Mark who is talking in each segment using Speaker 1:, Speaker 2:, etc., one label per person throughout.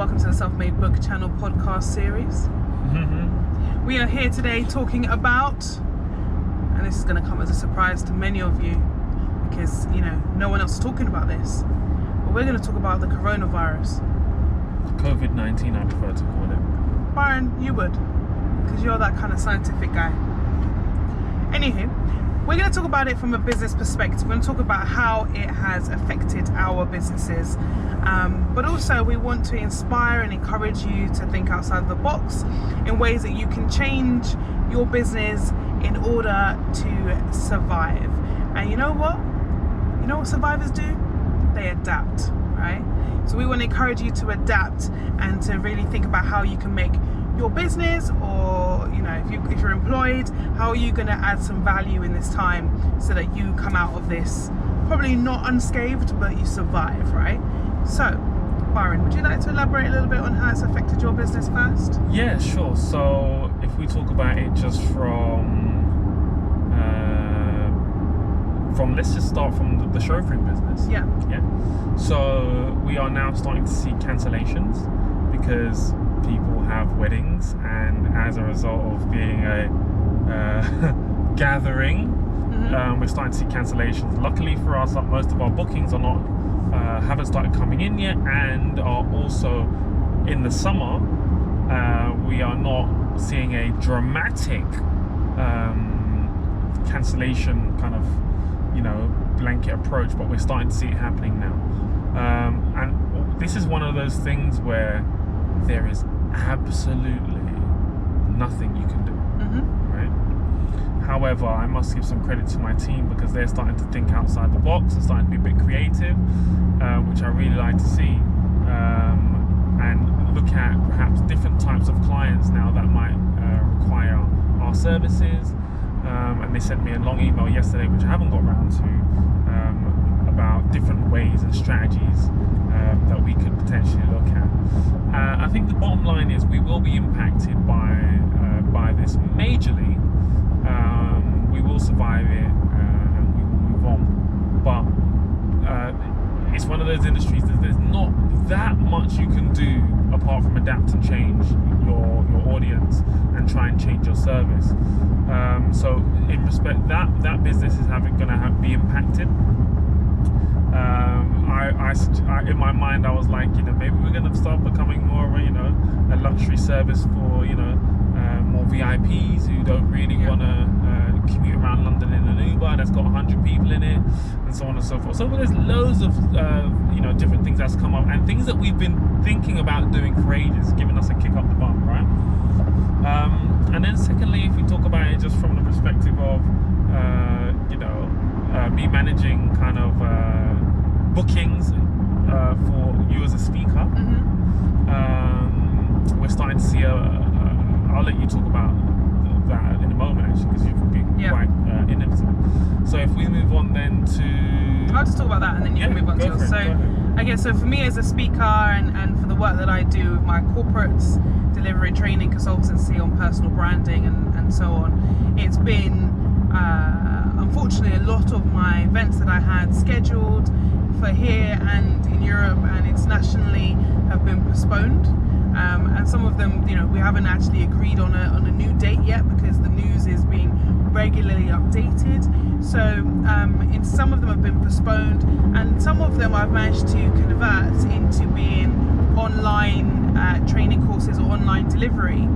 Speaker 1: welcome to the Self-Made Book Channel podcast series. We are here today talking about, and this is going to come as a surprise to many of you because, no one else is talking about this, but we're going to talk about the coronavirus.
Speaker 2: COVID19, I prefer to call it.
Speaker 1: Byron, you would, because you're that kind of scientific guy. Anywho, we're going to talk about it from a business perspective. We're going to talk about how it has affected our businesses. But also we want to inspire and encourage you to think outside the box in ways that you can change your business in order to survive. And you know what? You know what survivors do? They adapt, right? So we want to encourage you to adapt and to really think about how you can make your business, or if you're employed, how are you going to add some value in this time so that you come out of this probably not unscathed, but you survive, right? So Byron, would you like to elaborate a little bit on how it's affected your business first?
Speaker 2: Yeah, sure. So if we talk about it just from let's just start from the chauffeuring business.
Speaker 1: Yeah.
Speaker 2: So we are now starting to see cancellations because people have weddings, and as a result of being a gathering, we're starting to see cancellations. Luckily for us, most of our bookings are not haven't started coming in yet, and are also in the summer. We are not seeing a dramatic cancellation kind of blanket approach, but we're starting to see it happening now. And this is one of those things where there is absolutely nothing you can do, right? However, I must give some credit to my team because they're starting to think outside the box and starting to be a bit creative, which I really like to see, and look at perhaps different types of clients now that might require our services. And they sent me a long email yesterday, which I haven't got around to, about different ways and strategies that we could potentially look at. I think the bottom line is we will be impacted by this majorly. We will survive it, and we will move on. But it's one of those industries that there's not that much you can do apart from adapt and change your audience and try and change your service. So in respect, that business is going to be impacted. I in my mind I was like, maybe we're going to start becoming more of a luxury service for more VIPs who don't really want to commute around London in an Uber that's got 100 people in it, and so on and so forth. So there's loads of different things that's come up, and things that we've been thinking about doing for ages, giving us a kick up the bum, right? And then secondly, if we talk about it just from the perspective of me managing kind of bookings for you as a speaker, we're starting to see I'll let you talk about that in a moment, actually, because you've been quite innovative. So if we move on then to...
Speaker 1: I'll just talk about that and then you can move on to yours. So I guess, so for me as a speaker and for the work that I do with my corporates, delivering training consultancy on personal branding and so on, it's been unfortunately a lot of my events that I had scheduled for here and in Europe and internationally have been postponed, and some of them we haven't actually agreed on a new date yet because the news is being regularly updated. So in some of them have been postponed, and some of them I've managed to convert into being online training courses or online delivery,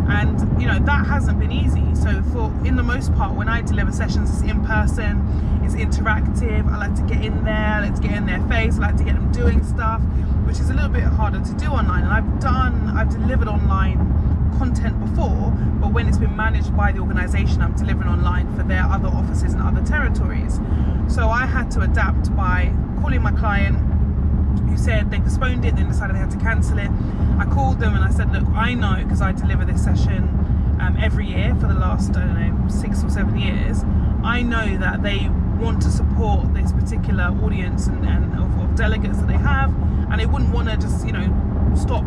Speaker 1: and that hasn't been easy. So in the most part, when I deliver sessions, it's in person, it's interactive. I like to get in there, I like to get in their face, I like to get them doing stuff, which is a little bit harder to do online. And I've delivered online content before, but when it's been managed by the organization, I'm delivering online for their other offices and other territories. So I had to adapt by calling my client, who said they postponed it, then decided they had to cancel it. I called them and I said, look, I know, because I deliver this session every year for the last, 6 or 7 years, I know that they want to support this particular audience and of delegates that they have, and they wouldn't want to just stop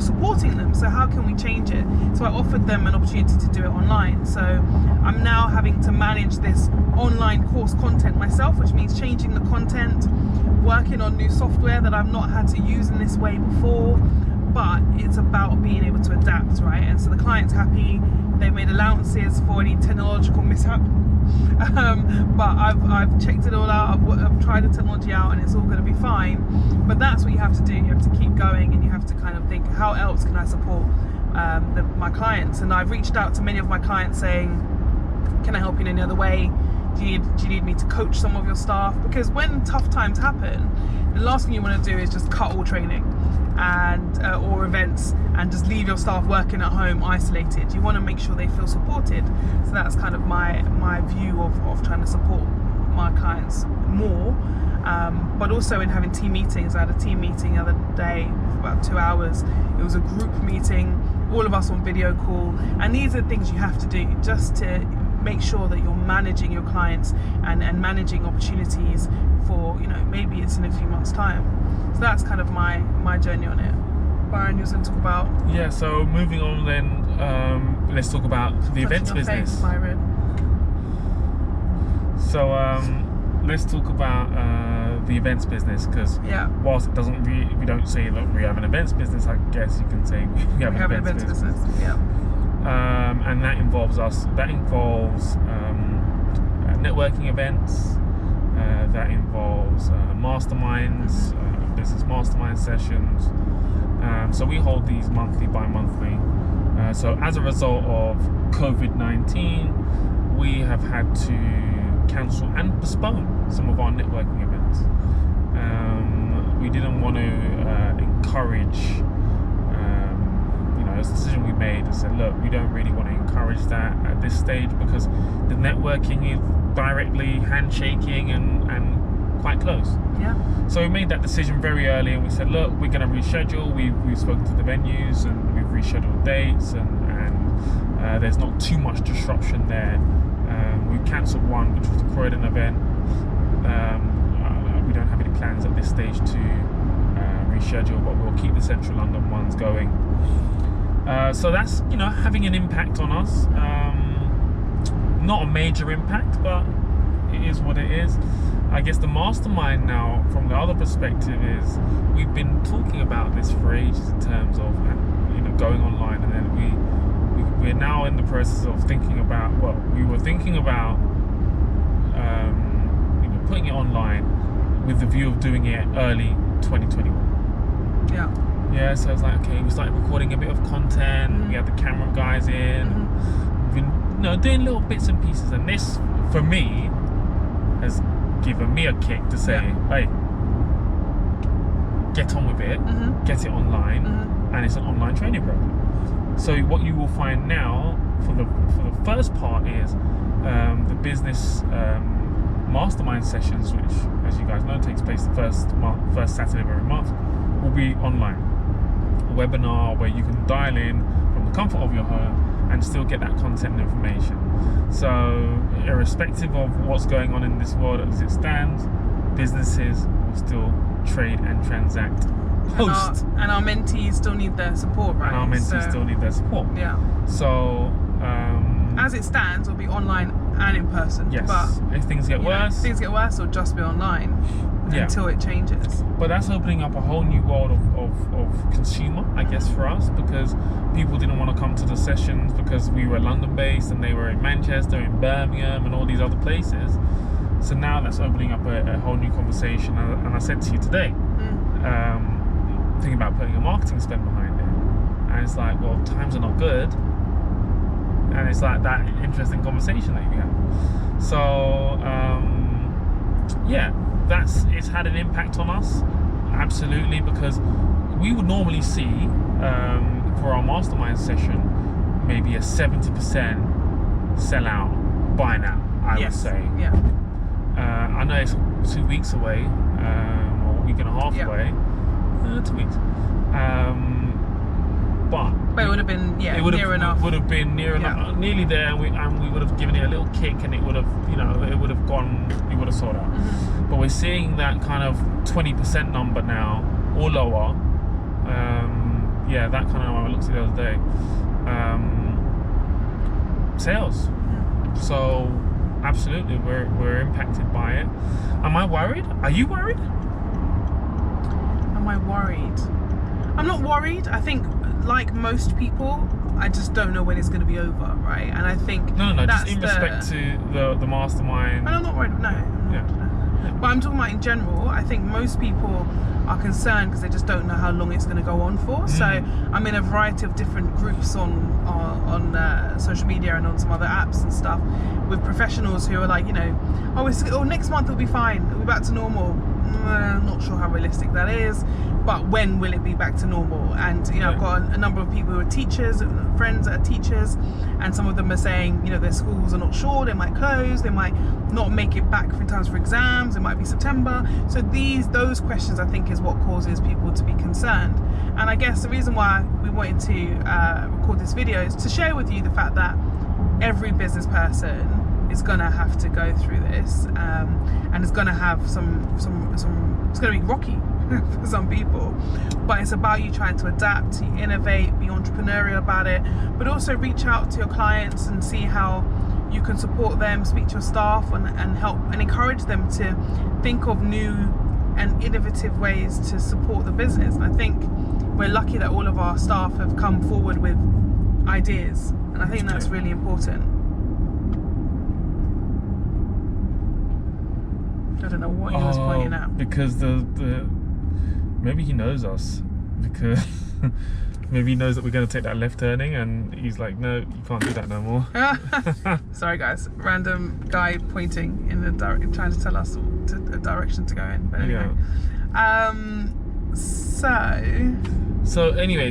Speaker 1: supporting them. So how can we change it? So I offered them an opportunity to do it online. So I'm now having to manage this online course content myself, which means changing the content, working on new software that I've not had to use in this way before, but it's about being able to adapt, right? And so the client's happy, they made allowances for any technological mishap. But I've checked it all out, I've tried the technology out, and it's all going to be fine. But that's what you have to do. You have to keep going, and you have to kind of think, how else can I support my clients? And I've reached out to many of my clients saying, can I help you in any other way? Do you need me to coach some of your staff? Because when tough times happen, the last thing you want to do is just cut all training and or events and just leave your staff working at home isolated. You want to make sure they feel supported. So that's kind of my view of trying to support my clients more. But also in having team meetings. I had a team meeting the other day for about 2 hours. It was a group meeting, all of us on video call, and these are things you have to do just to make sure that you're managing your clients and managing opportunities for, maybe it's in a few months' time. So that's kind of my journey on it. Byron, you're going to talk about?
Speaker 2: Yeah, so moving on then, let's talk about the events business.
Speaker 1: Face, Byron.
Speaker 2: So let's talk about the events business, because whilst it doesn't we don't say that we have an events business, I guess you can say we have an events business.
Speaker 1: Yeah.
Speaker 2: And that involves networking events, that involves masterminds, business mastermind sessions. So we hold these bi-monthly. So as a result of COVID-19, we have had to cancel and postpone some of our networking events. We didn't want to encourage, it's a decision we made and said, look, we don't really want to encourage that at this stage, because the networking is directly handshaking and quite close. Yeah. So we made that decision very early, and we said, look, we're going to reschedule. We've spoken to the venues and we've rescheduled dates, and there's not too much disruption there. We've cancelled one, which was the Croydon event. We don't have any plans at this stage to reschedule, but we'll keep the Central London ones going. So that's having an impact on us. Not a major impact, but it is what it is. I guess the mastermind now, from the other perspective, is we've been talking about this for ages in terms of going online, and then we're now in the process of thinking about putting it online with the view of doing it early 2021. Yeah, so it's like, okay, we started recording a bit of content. We had the camera guys in. We've been doing little bits and pieces, and this for me has given me a kick to say, hey, get on with it, get it online, and it's an online training program. So what you will find now for the first part is the business mastermind sessions, which, as you guys know, takes place the first Saturday of every month, will be online. A webinar where you can dial in from the comfort of your home and still get that content and information. So irrespective of what's going on in this world as it stands, businesses will still trade and transact post.
Speaker 1: And our mentees still need their support, right?
Speaker 2: And our mentees still need their support.
Speaker 1: Yeah.
Speaker 2: So
Speaker 1: as it stands, it'll be online and in person.
Speaker 2: Yes.
Speaker 1: But
Speaker 2: if things get worse,
Speaker 1: it'll just be online until it changes.
Speaker 2: But that's opening up a whole new world of consumer, I guess, for us, because people didn't want to come to the sessions because we were London based and they were in Manchester, in Birmingham, and all these other places. So now that's opening up a whole new conversation. And I said to you today, thinking about putting a marketing spend behind it, and it's like, well, times are not good. And it's like that interesting conversation that you have. So it's had an impact on us, absolutely, because we would normally see for our mastermind session maybe a 70% sellout by now, I would say.
Speaker 1: Yeah.
Speaker 2: I know it's 2 weeks away, or a week and a half away. 2 weeks. But
Speaker 1: it would have been near enough.
Speaker 2: Would have been near enough, nearly there, and we would have given it a little kick, and it would have gone. We would have sold out. But we're seeing that kind of 20% number now, or lower. That kind of number I looked at the other day. Sales. So absolutely, we're impacted by it. Am I worried? Are you worried?
Speaker 1: Am I worried? I'm not worried. I think, like most people, I just don't know when it's going to be over, right? And I think
Speaker 2: No,
Speaker 1: that's
Speaker 2: just in respect to the mastermind.
Speaker 1: And I'm not worried. No.
Speaker 2: Yeah.
Speaker 1: But I'm talking about in general. I think most people are concerned because they just don't know how long it's going to go on for. So I'm in a variety of different groups on social media and on some other apps and stuff with professionals who are like, you know, next month it'll be fine, it'll be back to normal. I'm not sure how realistic that is, but when will it be back to normal? And you know, I've got a number of people who are teachers, friends that are teachers, and some of them are saying, you know, their schools are not sure, they might close, they might not make it back in time for exams, it might be September. So those questions, I think, is what causes people to be concerned. And I guess the reason why we wanted to record this video is to share with you the fact that every business person is gonna have to go through this, and it's gonna have some it's gonna be rocky for some people, but it's about you trying to adapt, to innovate, be entrepreneurial about it, but also reach out to your clients and see how you can support them, speak to your staff, and help and encourage them to think of new and innovative ways to support the business. And I think we're lucky that all of our staff have come forward with ideas, and I think that's really important. I don't know what he was pointing at.
Speaker 2: Because maybe he knows us, because maybe he knows that we're going to take that left turning, and he's like, no, you can't do that no more.
Speaker 1: Sorry guys, random guy pointing in the trying to tell us a direction to go in. But anyway,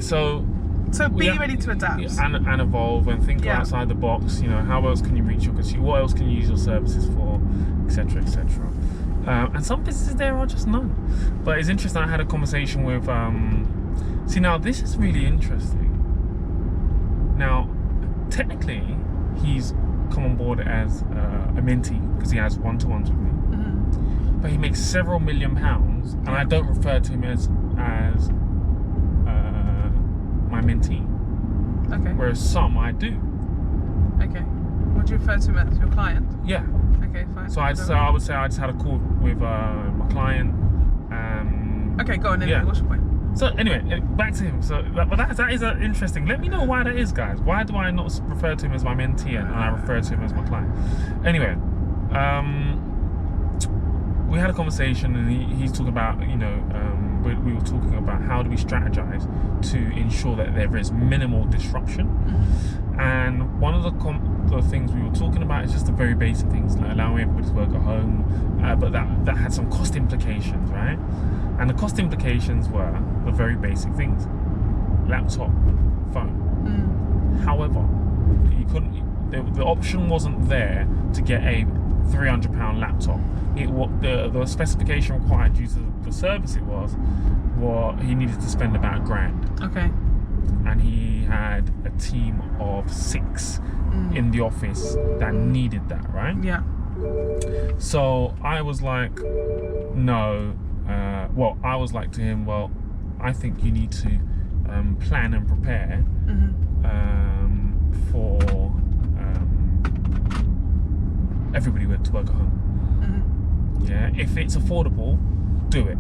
Speaker 1: So be ready to adapt
Speaker 2: and evolve and think outside the box. You know, how else can you reach your consumer? What else can you use your services for, etc., etc. And some businesses there are just none. But it's interesting. I had a conversation with. See, now this is really interesting. Now, technically, he's come on board as a mentee because he has one-to-ones with me. But he makes several £1 million, and I don't refer to him as my mentee. Okay. Whereas some I do.
Speaker 1: Okay. What do you refer to him as? Your client?
Speaker 2: Yeah.
Speaker 1: Okay, fine.
Speaker 2: So I would say I just had a call with my client.
Speaker 1: Okay, go on then. Yeah. What's your point?
Speaker 2: So anyway, back to him. So, but that is interesting. Let me know why that is, guys. Why do I not refer to him as my mentee and I refer to him as my client? Anyway, we had a conversation, and he's talking about, you know, we were talking about how do we strategize to ensure that there is minimal disruption. And one of the things we were talking about is just the very basic things, like allowing everybody to work at home, but that had some cost implications, right? And the cost implications were the very basic things: laptop, phone. However, you couldn't. The option wasn't there to get a £300 laptop. The specification required due to the service it was, he needed to spend about £1,000. Okay. And he had a team of 6 in the office that needed that, right? Yeah. So I was like, no. I was like to him, well, I think you need to plan and prepare for everybody to work at home. Yeah, if it's affordable, do it,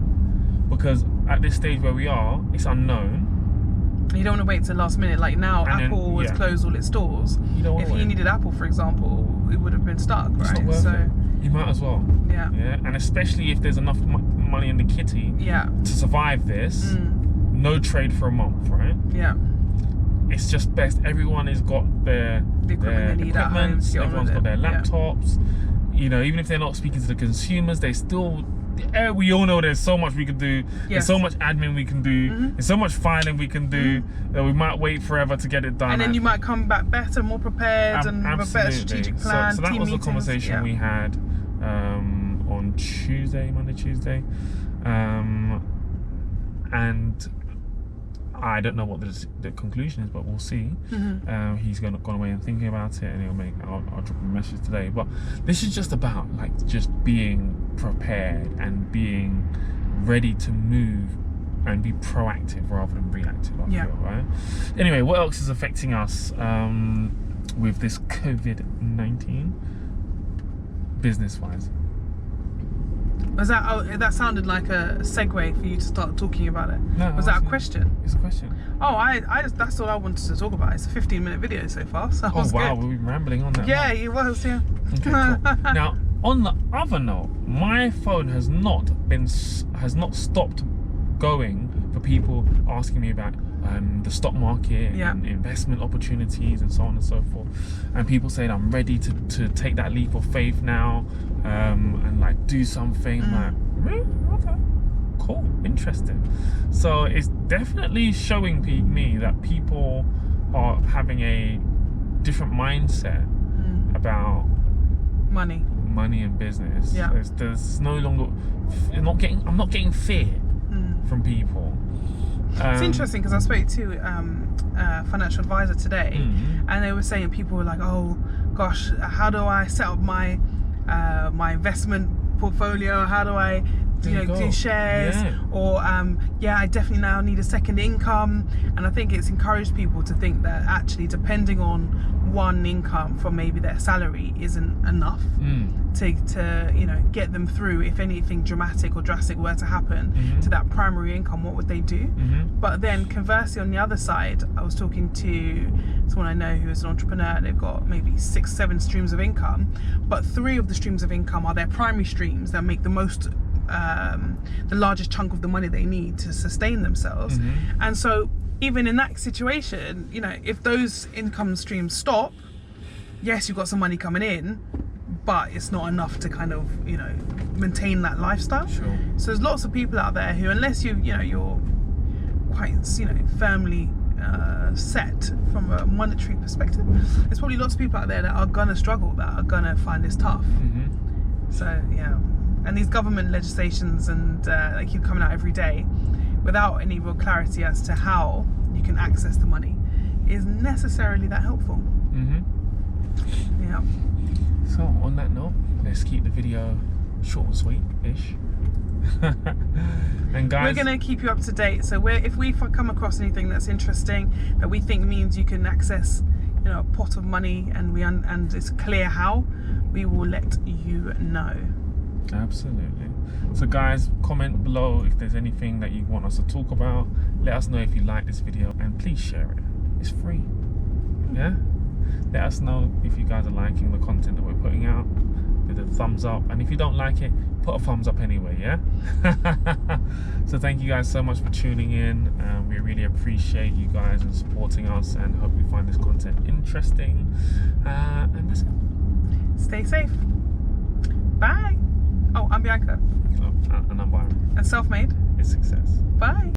Speaker 2: because at this stage where we are, it's unknown.
Speaker 1: You don't want to wait till the last minute. Like now, and Apple has closed all its stores. If he needed Apple, for example, it would have been stuck, right?
Speaker 2: It's not worth it. You might as well. Yeah. Yeah, and especially if there's enough money in the kitty to survive this. No trade for a month, right? Yeah. It's just best. Everyone has got their equipment. Everyone's got their laptops. You know, even if they're not speaking to the consumers, they still. We all know there's so much we can do. Yes. There's so much admin we can do. There's so much filing we can do that we might wait forover to get it done.
Speaker 1: And then you might come back better, more prepared, and with a better strategic plan.
Speaker 2: So that was the conversation we had on Monday, Tuesday, and I don't know what the conclusion is, but we'll see. He's gone away and thinking about it, and I'll drop him a message today. But this is just about just being prepared and being ready to move and be proactive rather than reactive. I feel, right? Anyway, what else is affecting us with this COVID-19 business-wise?
Speaker 1: Was that? Oh, that sounded like a segue for you to start talking about it.
Speaker 2: No,
Speaker 1: was that a question?
Speaker 2: It's a question.
Speaker 1: Oh, I just, that's all I wanted to talk about. It's a 15-minute video so far. So
Speaker 2: Oh wow, we've been rambling on that.
Speaker 1: Yeah, it was. Yeah.
Speaker 2: Okay, cool. Now, on the other note, my phone has not stopped going for people asking me about the stock market and investment opportunities and so on and so forth, and people saying I'm ready to take that leap of faith now and like do something. I'm like, really? Okay, cool, interesting. So it's definitely showing me that people are having a different mindset about money and business.
Speaker 1: Yeah.
Speaker 2: There's no longer I'm not getting fear from people.
Speaker 1: It's interesting because I spoke to a financial advisor today, and they were saying people were like, oh gosh, how do I set up my my investment portfolio? How do I do shares? Or I definitely now need a second income. And I think it's encouraged people to think that actually depending on one income from maybe their salary isn't enough to get them through if anything dramatic or drastic were to happen to that primary income. What would they do? But then conversely, on the other side, I was talking to someone I know who is an entrepreneur. They've got maybe 6-7 streams of income, but 3 of the streams of income are their primary streams that make the most the largest chunk of the money they need to sustain themselves. And so even in that situation, if those income streams stop, yes, you've got some money coming in, but it's not enough to kind of maintain that lifestyle.
Speaker 2: Sure.
Speaker 1: So there's lots of people out there who, unless you're quite firmly set from a monetary perspective, there's probably lots of people out there that are gonna struggle, that are gonna find this tough. So yeah. And these government legislations and they keep coming out every day without any real clarity as to how you can access the money is necessarily that helpful. Yeah.
Speaker 2: So on that note, let's keep the video short and sweet-ish. And guys,
Speaker 1: we're going to keep you up to date. So if we come across anything that's interesting that we think means you can access a pot of money and it's clear how, we will let you know.
Speaker 2: Absolutely. So guys, comment below if there's anything that you want us to talk about. Let us know if you like this video, and please share it. It's free. Yeah? Let us know if you guys are liking the content that we're putting out with a thumbs up, and if you don't like it, put a thumbs up anyway. Yeah. So thank you guys so much for tuning in. We really appreciate you guys and supporting us, and hope you find this content interesting. And that's it.
Speaker 1: Stay safe. Bye. Oh, I'm Bianca.
Speaker 2: Oh, and I'm Byron.
Speaker 1: And self-made
Speaker 2: is success.
Speaker 1: Bye.